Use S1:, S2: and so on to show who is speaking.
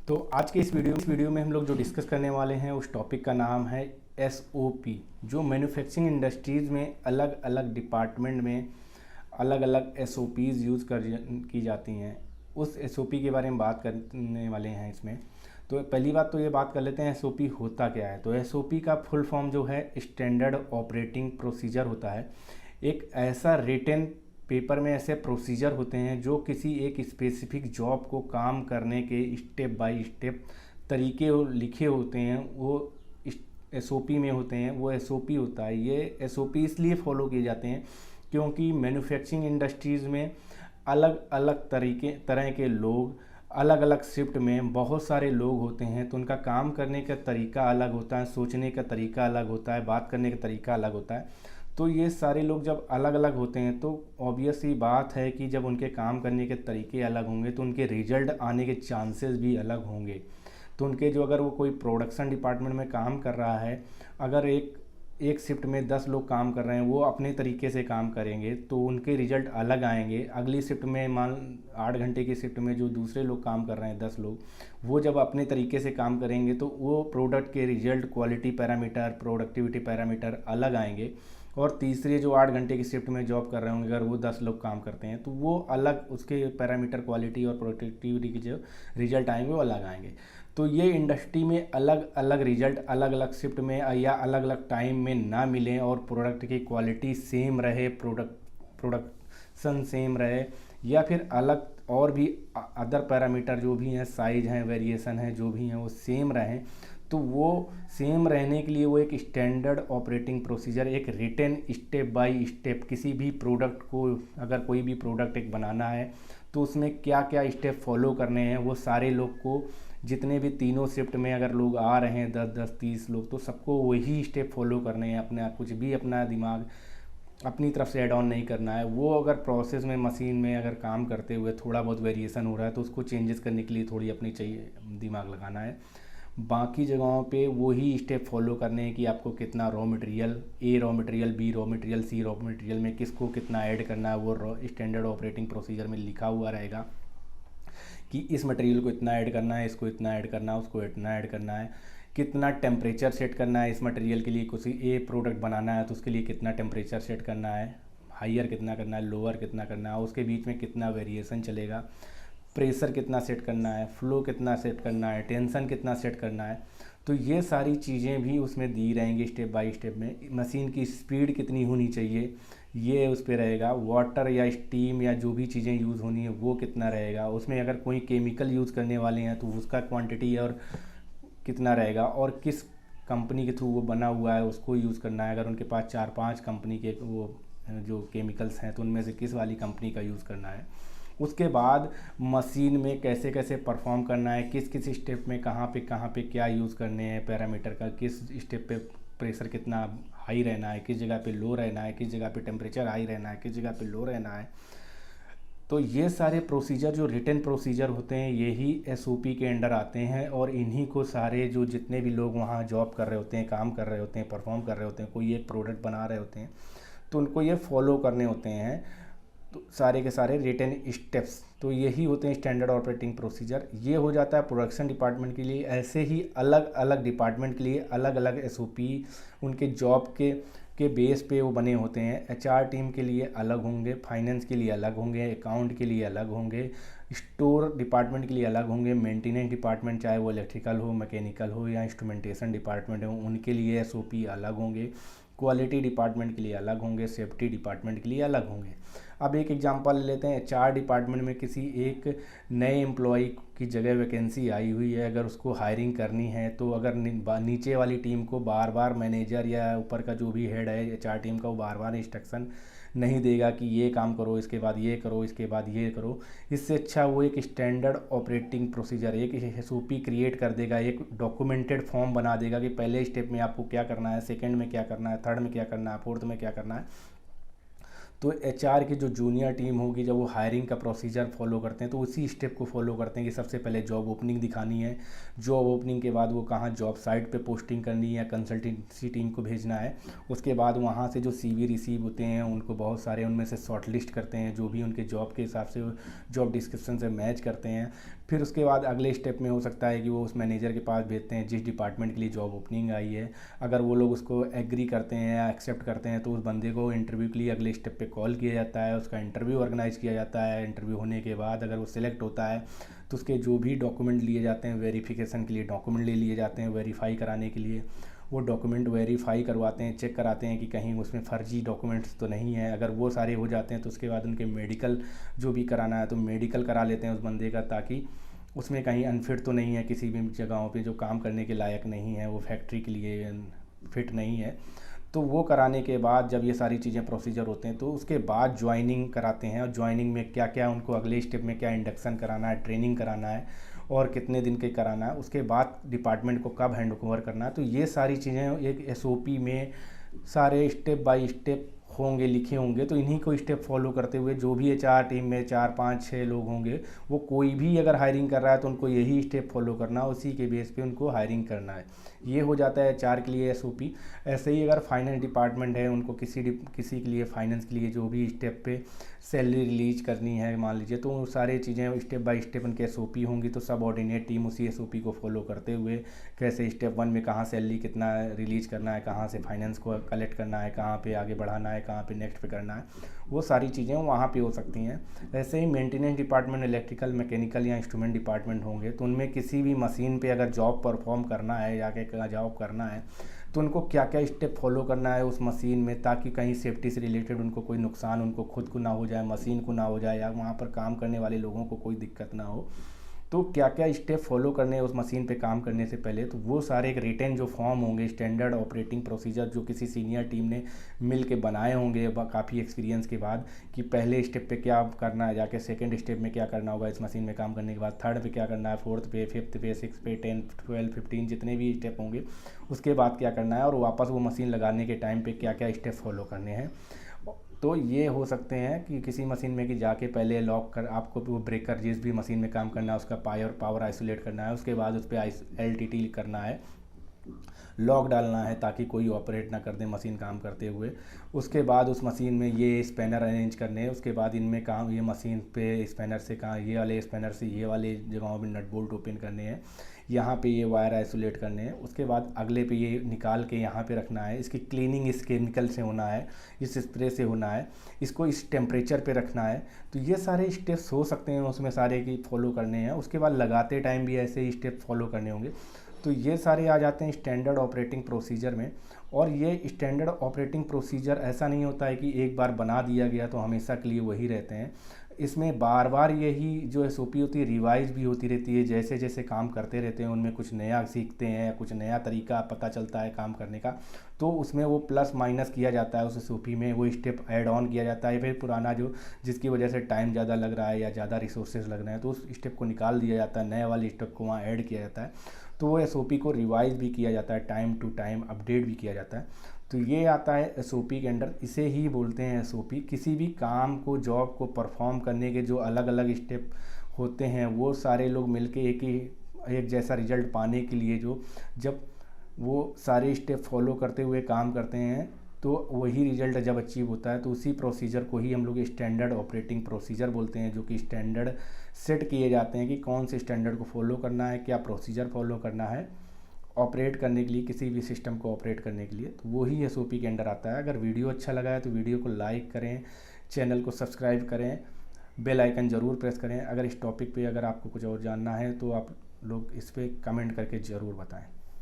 S1: तो आज के इस वीडियो में हम लोग जो डिस्कस करने वाले हैं उस टॉपिक का नाम है एसओपी। जो मैन्युफैक्चरिंग इंडस्ट्रीज़ में अलग अलग डिपार्टमेंट में अलग अलग एसओपीज़ की जाती हैं, उस एसओपी के बारे में बात करने वाले हैं इसमें। तो पहली बात तो ये बात कर लेते हैं एसओपी होता क्या है। तो एसओपी का फुल फॉर्म जो है स्टैंडर्ड ऑपरेटिंग प्रोसीजर होता है। एक ऐसा रिटन पेपर में ऐसे प्रोसीजर होते हैं जो किसी एक स्पेसिफिक जॉब को काम करने के स्टेप बाय स्टेप तरीके लिखे होते हैं, वो एसओपी में होते हैं। वो एसओपी होता है। ये एसओपी इसलिए फॉलो किए जाते हैं क्योंकि मैन्युफैक्चरिंग इंडस्ट्रीज़ में अलग अलग तरह के लोग, अलग अलग शिफ्ट में बहुत सारे लोग होते हैं, तो उनका काम करने का तरीका अलग होता है, सोचने का तरीका अलग होता है, बात करने का तरीका अलग होता है। तो ये सारे लोग जब अलग अलग होते हैं तो ऑब्वियस ही बात है कि जब उनके काम करने के तरीके अलग होंगे तो उनके रिजल्ट आने के चांसेस भी अलग होंगे। तो उनके जो, अगर वो कोई प्रोडक्शन डिपार्टमेंट में काम कर रहा है, अगर एक शिफ्ट में 10 लोग काम कर रहे हैं, वो अपने तरीके से काम करेंगे तो उनके रिजल्ट अलग आएंगे। अगली शिफ्ट में मान 8 घंटे की शिफ्ट में जो दूसरे लोग काम कर रहे हैं 10 लोग, वो जब अपने तरीके से काम करेंगे तो वो प्रोडक्ट के result, quality parameter, productivity parameter अलग आएंगे। और तीसरे जो 8 घंटे की शिफ्ट में जॉब कर रहे होंगे, अगर वो 10 लोग काम करते हैं तो वो अलग, उसके पैरामीटर, क्वालिटी और प्रोडक्टिविटी के जो रिजल्ट आएंगे वो अलग आएंगे। तो ये इंडस्ट्री में अलग अलग रिजल्ट अलग अलग शिफ्ट में या अलग अलग टाइम में ना मिलें और प्रोडक्ट की क्वालिटी सेम रहे, प्रोडक्शन सेम रहे, या फिर अलग और भी अदर पैरामीटर जो भी हैं, साइज हैं, वेरिएशन है, जो भी हैं वो सेम रहें। तो वो सेम रहने के लिए वो एक स्टैंडर्ड ऑपरेटिंग प्रोसीजर, एक रिटन स्टेप बाय स्टेप, किसी भी प्रोडक्ट को, अगर कोई भी प्रोडक्ट एक बनाना है तो उसमें क्या क्या स्टेप फॉलो करने हैं, वो सारे लोग को, जितने भी तीनों शिफ्ट में अगर लोग आ रहे हैं 10-10-30 लोग, तो सबको वही स्टेप फॉलो करने हैं। अपना कुछ भी अपना दिमाग अपनी तरफ से ऐड ऑन नहीं करना है। वो अगर प्रोसेस में, मशीन में अगर काम करते हुए थोड़ा बहुत वेरिएशन हो रहा है तो उसको चेंजेस करने के लिए थोड़ी अपनी चाहिए दिमाग लगाना है। बाकी जगहों पे वही स्टेप फॉलो करने हैं कि आपको कितना raw material, A raw material, B raw material, C raw material में किसको कितना ऐड करना है, वो स्टैंडर्ड ऑपरेटिंग प्रोसीजर में लिखा हुआ रहेगा कि इस मटेरियल को इतना ऐड करना है, इसको इतना ऐड करना है, उसको इतना ऐड करना है, कितना टेम्परेचर सेट करना है इस मटेरियल के लिए। कुछ ए प्रोडक्ट बनाना है तो उसके लिए कितना टेम्परेचर सेट करना है, हाइयर कितना करना है, लोअर कितना करना है, उसके बीच में कितना वेरिएशन चलेगा, प्रेशर कितना सेट करना है, फ्लो कितना सेट करना है, टेंशन कितना सेट करना है। तो ये सारी चीज़ें भी उसमें दी रहेंगी स्टेप बाय स्टेप में। मशीन की स्पीड कितनी होनी चाहिए ये उस पर रहेगा। वाटर या स्टीम या जो भी चीज़ें यूज़ होनी है वो कितना रहेगा। उसमें अगर कोई केमिकल यूज़ करने वाले हैं तो उसका क्वांटिटी और कितना रहेगा, और किस कंपनी के थ्रू वो बना हुआ है उसको यूज़ करना है। अगर उनके पास 4-5 कंपनी के वो जो केमिकल्स हैं तो उनमें से किस वाली कंपनी का यूज़ करना है। उसके बाद मशीन में कैसे कैसे परफॉर्म करना है, किस किस स्टेप में कहाँ पे क्या यूज़ करने हैं पैरामीटर का, किस स्टेप पे प्रेशर कितना हाई रहना है, किस जगह पे लो रहना है, किस जगह पे टेम्परेचर हाई रहना है, किस जगह पे लो रहना है। तो ये सारे प्रोसीजर जो रिटन प्रोसीजर होते हैं यही एसओपी के अंडर आते हैं, और इन्हीं को सारे जो जितने भी लोग वहाँ जॉब कर रहे होते हैं, काम कर रहे होते हैं, परफॉर्म कर रहे होते हैं, कोई एक प्रोडक्ट बना रहे होते हैं तो उनको ये फॉलो करने होते हैं। तो सारे के सारे रिटन स्टेप्स तो यही होते हैं स्टैंडर्ड ऑपरेटिंग प्रोसीजर। ये हो जाता है प्रोडक्शन डिपार्टमेंट के लिए। ऐसे ही अलग अलग डिपार्टमेंट के लिए अलग अलग एसओपी उनके जॉब के बेस पे वो बने होते हैं। एचआर टीम के लिए अलग होंगे, फाइनेंस के लिए अलग होंगे, अकाउंट के लिए अलग होंगे, स्टोर डिपार्टमेंट के लिए अलग होंगे, मेंटेनेंस डिपार्टमेंट चाहे वो इलेक्ट्रिकल हो, मैकेनिकल हो, या इंस्ट्रूमेंटेशन डिपार्टमेंट हो, उनके लिए एसओपी अलग होंगे, क्वालिटी डिपार्टमेंट के लिए अलग होंगे, सेफ्टी डिपार्टमेंट के लिए अलग होंगे। अब एक एग्जांपल ले लेते हैं। एचआर डिपार्टमेंट में किसी एक नए एम्प्लॉय की जगह वैकेंसी आई हुई है, अगर उसको हायरिंग करनी है तो अगर नीचे वाली टीम को बार बार मैनेजर या ऊपर का जो भी हेड है एचआर टीम का, वो बार बार इंस्ट्रक्शन नहीं देगा कि ये काम करो, इसके बाद ये करो, इसके बाद ये करो। इससे अच्छा वो एक स्टैंडर्ड ऑपरेटिंग प्रोसीजर, एक एसओपी क्रिएट कर देगा, एक डॉक्यूमेंटेड फॉर्म बना देगा कि पहले स्टेप में आपको क्या करना है, सेकंड में क्या करना है, थर्ड में क्या करना है, फोर्थ में क्या करना है। तो एचआर की जो जूनियर टीम होगी, जब वो हायरिंग का प्रोसीजर फॉलो करते हैं तो उसी स्टेप को फॉलो करते हैं कि सबसे पहले जॉब ओपनिंग दिखानी है, जॉब ओपनिंग के बाद वो कहाँ जॉब साइट पे पोस्टिंग करनी है, कंसल्टेंसी टीम को भेजना है। उसके बाद वहाँ से जो सीवी रिसीव होते हैं उनको बहुत सारे उनमें से शॉर्ट लिस्ट करते हैं, जो भी उनके जॉब के हिसाब से जॉब डिस्क्रिप्शन से मैच करते हैं। फिर उसके बाद अगले स्टेप में हो सकता है कि वो उस मैनेजर के पास भेजते हैं जिस डिपार्टमेंट के लिए जॉब ओपनिंग आई है। अगर वो लोग उसको एग्री करते हैं या एक्सेप्ट करते हैं तो उस बंदे को इंटरव्यू के लिए अगले स्टेप पे कॉल किया जाता है, उसका इंटरव्यू ऑर्गेनाइज किया जाता है। इंटरव्यू होने के बाद अगर वो सिलेक्ट होता है तो उसके जो भी डॉक्यूमेंट लिए जाते हैं, वेरिफिकेशन के लिए डॉक्यूमेंट ले लिए जाते हैं, वेरीफाई कराने के लिए वो डॉक्यूमेंट वेरीफाई करवाते हैं, चेक कराते हैं कि कहीं उसमें फ़र्जी डॉक्यूमेंट्स तो नहीं है। अगर वो सारे हो जाते हैं तो उसके बाद उनके मेडिकल जो भी कराना है तो मेडिकल करा लेते हैं उस बंदे का, ताकि उसमें कहीं अनफिट तो नहीं है, किसी भी जगहों पे जो काम करने के लायक नहीं है, वो फैक्ट्री के लिए फिट नहीं है। तो वो कराने के बाद जब ये सारी चीज़ें प्रोसीजर होते हैं तो उसके बाद ज्वाइनिंग कराते हैं। और ज्वाइनिंग में क्या क्या उनको अगले स्टेप में क्या इंडक्शन कराना है, ट्रेनिंग कराना है और कितने दिन के कराना है, उसके बाद डिपार्टमेंट को कब हैंड ओवर करना है। तो ये सारी चीज़ें एक एसओपी में सारे स्टेप बाय स्टेप होंगे, लिखे होंगे। तो इन्हीं को स्टेप फॉलो करते हुए जो भी एचआर टीम में 4 5 6 लोग होंगे, वो कोई भी अगर हायरिंग कर रहा है तो उनको यही स्टेप फॉलो करना है, उसी के बेस पे उनको हायरिंग करना है। ये हो जाता है एचआर के लिए एसओपी। ऐसे ही अगर फाइनेंस डिपार्टमेंट है, उनको किसी के लिए फाइनेंस के लिए जो भी स्टेप पे सैलरी रिलीज करनी है मान लीजिए, तो सारी चीज़ें स्टेप बाय स्टेप उनके एसओपी होंगी। तो सब ऑर्डिनेट टीम उसी एसओपी को फॉलो करते हुए कैसे स्टेप 1 में कहाँ सैलरी कितना रिलीज करना है, कहाँ से फाइनेंस को कलेक्ट करना है, कहाँ पे आगे बढ़ाना है, कहाँ पे नेक्स्ट पे करना है, वो सारी चीज़ें वहाँ पे हो सकती हैं। ऐसे ही मेंटेनेंस डिपार्टमेंट, इलेक्ट्रिकल, मैकेनिकल या इंस्ट्रूमेंट डिपार्टमेंट होंगे, तो उनमें किसी भी मशीन पे अगर जॉब परफॉर्म करना है या क्या जॉब करना है तो उनको क्या क्या स्टेप फॉलो करना है उस मशीन में, ताकि कहीं सेफ्टी से रिलेटेड उनको कोई नुकसान उनको खुद को ना हो जाए, मशीन को ना हो जाए, या वहाँ पर काम करने वाले लोगों को कोई दिक्कत ना हो। तो क्या क्या स्टेप फॉलो करने हैं उस मशीन पे काम करने से पहले, तो वो सारे एक रिटन जो फॉर्म होंगे, स्टैंडर्ड ऑपरेटिंग प्रोसीजर जो किसी सीनियर टीम ने मिल के बनाए होंगे काफ़ी एक्सपीरियंस के बाद, कि पहले स्टेप पे क्या करना है, जाके सेकंड स्टेप में क्या करना होगा इस मशीन में काम करने के बाद, थर्ड पे क्या करना है, फोर्थ पे, फिफ्थ पे, सिक्स पे, 10 12 15 जितने भी स्टेप होंगे उसके बाद क्या करना है, और वापस वो मशीन लगाने के टाइम पे क्या क्या स्टेप फॉलो करने हैं। तो ये हो सकते हैं कि किसी मशीन में कि जाके पहले लॉक कर आपको वो ब्रेकर जिस भी मशीन में काम करना है उसका पावर आइसोलेट करना है, उसके बाद उस पर LTT करना है, लॉक डालना है ताकि कोई ऑपरेट ना कर दे मशीन काम करते हुए। उसके बाद उस मशीन में ये स्पैनर अरेंज करने हैं, उसके बाद इनमें काम ये मशीन पे स्पैनर से कहाँ ये वाले स्पैनर से ये वाले जगहों में नट बोल्ट ओपन करने हैं, यहाँ पे ये वायर आइसोलेट करने हैं। उसके बाद अगले पे ये निकाल के यहाँ पे रखना है, इसकी क्लीनिंग इस केमिकल से होना है, इस स्प्रे से होना है, इसको इस टेम्परेचर पे रखना है। तो ये सारे स्टेप्स हो सकते हैं उसमें सारे की फॉलो करने हैं। उसके बाद लगाते टाइम भी ऐसे ही स्टेप फॉलो करने होंगे। तो ये सारे आ जाते हैं स्टैंडर्ड ऑपरेटिंग प्रोसीजर में। और ये स्टैंडर्ड ऑपरेटिंग प्रोसीजर ऐसा नहीं होता है कि एक बार बना दिया गया तो हमेशा के लिए वही रहते हैं। इसमें बार बार यही जो एसओपी होती है रिवाइज भी होती रहती है, जैसे जैसे काम करते रहते हैं उनमें कुछ नया सीखते हैं, कुछ नया तरीका पता चलता है काम करने का, तो उसमें वो प्लस माइनस किया जाता है, उस एसओपी में वो स्टेप ऐड ऑन किया जाता है। फिर पुराना जो जिसकी वजह से टाइम ज़्यादा लग रहा है या ज़्यादा रिसोर्सेज लग रहे हैं तो उस स्टेप को निकाल दिया जाता है, नए वाले स्टेप को वहाँ ऐड किया जाता है। तो वो एसओपी को रिवाइज भी किया जाता है, टाइम टू टाइम अपडेट भी किया जाता है। तो ये आता है एसओपी के अंडर, इसे ही बोलते हैं एसओपी। किसी भी काम को, जॉब को परफॉर्म करने के जो अलग अलग स्टेप होते हैं वो सारे लोग मिलके एक जैसा रिजल्ट पाने के लिए जब वो सारे स्टेप फॉलो करते हुए काम करते हैं तो वही रिजल्ट जब अचीव होता है, तो उसी प्रोसीजर को ही हम लोग स्टैंडर्ड ऑपरेटिंग प्रोसीजर बोलते हैं, जो कि स्टैंडर्ड सेट किए जाते हैं कि कौन से स्टैंडर्ड को फॉलो करना है, क्या प्रोसीजर फॉलो करना है ऑपरेट करने के लिए, किसी भी सिस्टम को ऑपरेट करने के लिए। तो वही एसओपी के अंडर आता है। अगर वीडियो अच्छा लगा है तो वीडियो को लाइक करें, चैनल को सब्सक्राइब करें, बेल आइकन ज़रूर प्रेस करें। अगर इस टॉपिक पे अगर आपको कुछ और जानना है तो आप लोग इस पर कमेंट करके ज़रूर बताएं।